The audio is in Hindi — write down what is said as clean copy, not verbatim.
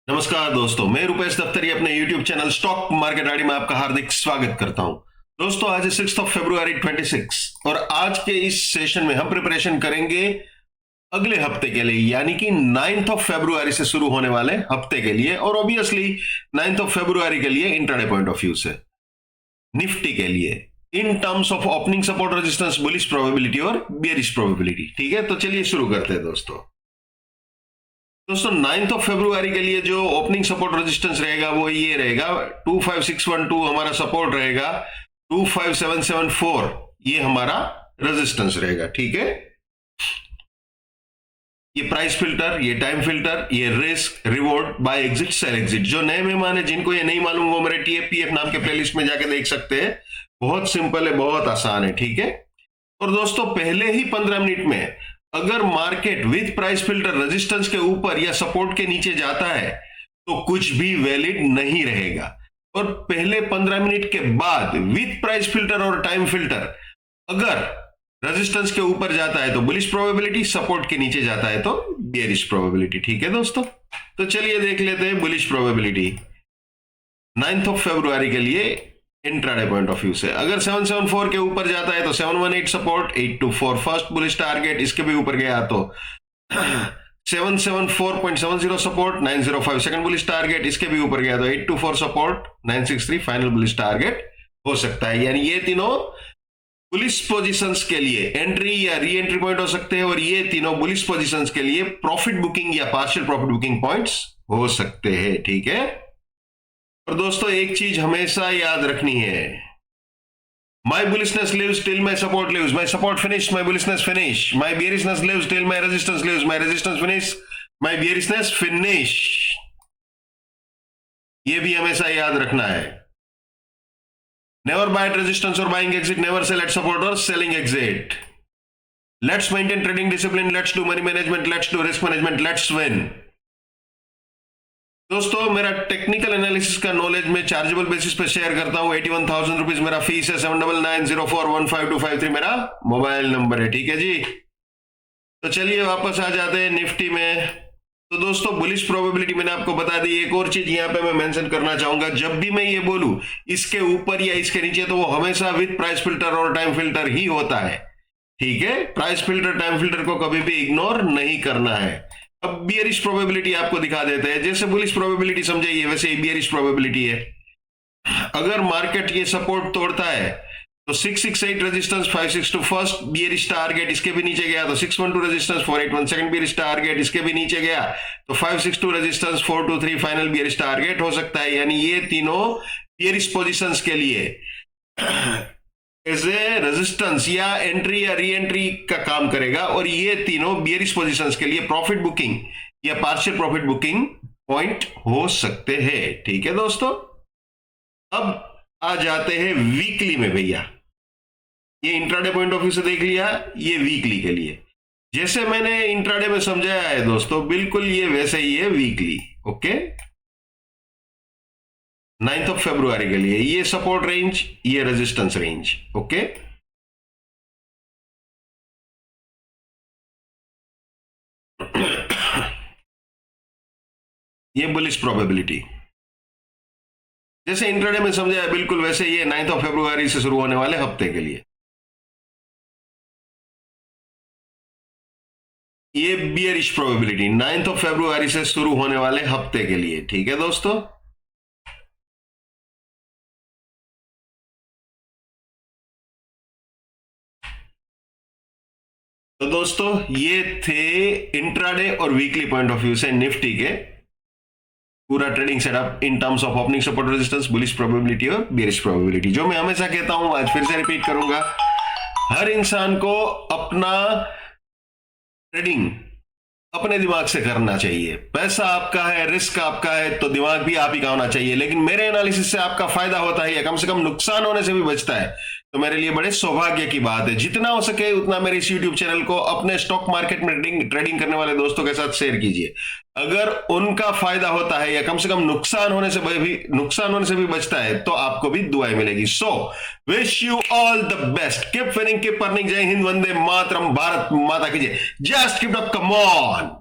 नमस्कार दोस्तों, मैं रुपेश दफ्तरी अपने YouTube channel stock market ID में आपका हार्दिक स्वागत करता हूं। दोस्तों, आज है 6 फरवरी 26 और आज के इस सेशन में हम प्रिपरेशन करेंगे अगले हफ्ते के लिए, यानी कि 9 फरवरी से शुरू होने वाले हफ्ते के लिए, और ऑब्वियसली 9 फरवरी के लिए इंट्राडे पॉइंट ऑफ व्यू से निफ्टी के लिए in terms of opening support, resistance, bullish probability और बेरिश प्रोबेबिलिटी। ठीक है, तो चलिए शुरू करते हैं दोस्तों। 9 फरवरी के लिए जो ओपनिंग सपोर्ट रेजिस्टेंस रहेगा वो ये रहेगा 25612 हमारा सपोर्ट रहेगा, 25774 ये हमारा रेजिस्टेंस रहेगा। ठीक है, ये प्राइस फिल्टर, ये टाइम फिल्टर, ये risk reward buy exit sell exit. जो नए मेहमान है जिनको ये नहीं मालूम वो मेरे TFPF नाम के प्लेलिस्ट में जाके देख सकते हैं। बहुत सिंपल है, बहुत आसान है। ठीक है, और दोस्तों पहले ही 15 मिनट में अगर market with price filter resistance के ऊपर या सपोर्ट के नीचे जाता है तो कुछ भी वैलिड नहीं रहेगा, और पहले 15 मिनट के बाद विथ प्राइस फिल्टर और टाइम फिल्टर अगर रेजिस्टेंस के ऊपर जाता है तो बुलिश प्रोबेबिलिटी, सपोर्ट के नीचे जाता है तो बेरिश प्रोबेबिलिटी। ठीक है दोस्तों, तो चलिए देख लेते हैं बुलिश प्रोबेबिलिटी 9 फरवरी के लिए इंट्राडे पॉइंट ऑफ व्यू से। अगर 774 के ऊपर जाता है तो 718 सपोर्ट, 824 फर्स्ट बुलिश टारगेट, इसके भी ऊपर गया तो 774.70 सपोर्ट, 905 सेकंड बुलिश टारगेट, इसके भी ऊपर गया तो 824 सपोर्ट, 963 फाइनल बुलिश टारगेट हो सकता है। यानी ये तीनों बुलिश पोजीशंस के लिए एंट्री या री एंट्री पॉइंट हो सकते हैं, और ये तीनों बुलिश पोजीशंस के लिए प्रॉफिट बुकिंग या पार्शियल प्रॉफिट बुकिंग पॉइंट्स हो सकते हैं। ठीक है, और दोस्तों एक चीज हमेशा याद रखनी है, my bullishness lives till my support lives, my support finish, my bullishness finish, my bearishness lives till my resistance lives, my resistance finish, my bearishness finish. ये भी हमेशा याद रखना है। नेवर बाय एट रेजिस्टेंस और buying exit, never sell at support और selling exit. Let's maintain trading discipline, let's do money management, let's do risk management, let's win. दोस्तों मेरा टेक्निकल एनालिसिस का नॉलेज मैं चार्जेबल बेसिस पे शेयर करता हूं। 81,000 रुपीज मेरा फीस है। 7990415253 मेरा मोबाइल नंबर है। ठीक है जी, तो चलिए वापस आ जाते हैं निफ्टी में। तो दोस्तों बुलिश प्रोबेबिलिटी मैंने आपको बता दी। एक और चीज यहां पे मैं मेंशन करना चाहूंगा, जब भी मैं ये बोलूं इसके ऊपर या इसके नीचे, तो वो हमेशा विद प्राइस फिल्टर और टाइम फिल्टर ही होता है। ठीक है, प्राइस फिल्टर टाइम फिल्टर को कभी भी इग्नोर नहीं करना है। अब बियरिश प्रोबेबिलिटी आपको दिखा देते हैं। जैसे बुलिश प्रोबेबिलिटी समझाइए वैसे ही बियरिश प्रोबेबिलिटी है। अगर मार्केट ये सपोर्ट तोड़ता है तो 668 रेजिस्टेंस, 562 फर्स्ट बियरिश टारगेट, इसके भी नीचे गया तो 612 रेजिस्टेंस, 481 सेकंड बियरिश टारगेट, इसके भी नीचे गया तो 562 रेजिस्टेंस, 423 फाइनल बियरिश टारगेट हो सकता है। यानी ये तीनों बियरिश पोजीशंस के लिए एज ए रेजिस्टेंस या एंट्री या री एंट्री का काम करेगा, और ये तीनों बियरिश पोजीशंस के लिए प्रॉफिट बुकिंग या पार्शियल प्रॉफिट बुकिंग पॉइंट हो सकते हैं। ठीक है दोस्तों, अब आ जाते हैं वीकली में। भैया ये इंट्राडे पॉइंट ऑफ व्यू से देख लिया, ये वीकली के लिए जैसे मैंने इंट्राडे में समझाया है दोस्तों, बिल्कुल ये वैसे ही है वीकली। ओके, 9 फरवरी के लिए ये सपोर्ट रेंज, ये रेजिस्टेंस रेंज। ओके, ये बुलिश प्रोबेबिलिटी जैसे इंट्राडे में समझाया बिल्कुल वैसे ये 9 फरवरी से शुरू होने वाले हफ्ते के लिए। ये बियरिश प्रोबेबिलिटी 9 फरवरी से शुरू होने वाले हफ्ते के लिए। ठीक है दोस्तों, तो दोस्तों ये थे इंट्राडे और वीकली पॉइंट ऑफ व्यू से निफ्टी के पूरा trading setup in terms of opening support, resistance, bullish probability और बेरिश प्रोबेबिलिटी। जो मैं हमेशा कहता हूं, आज फिर से रिपीट करूंगा, हर इंसान को अपना ट्रेडिंग अपने दिमाग से करना चाहिए। पैसा आपका है, रिस्क आपका है, तो दिमाग भी आप ही का होना चाहिए। लेकिन मेरे एनालिसिस से आपका फायदा होता है या कम से कम नुकसान होने से भी बचता है, तो मेरे लिए बड़े सौभाग्य की बात है। जितना हो सके उतना मेरे इस YouTube चैनल को अपने स्टॉक मार्केट में ट्रेडिंग करने वाले दोस्तों के साथ शेयर कीजिए। अगर उनका फायदा होता है या कम से कम नुकसान होने से भी बचता है, तो आपको भी दुआएं मिलेगी। So wish you all the best, keep winning, keep earning. जय हिंद, वंदे मातरम, भारत माता की जय, just keep up, come on.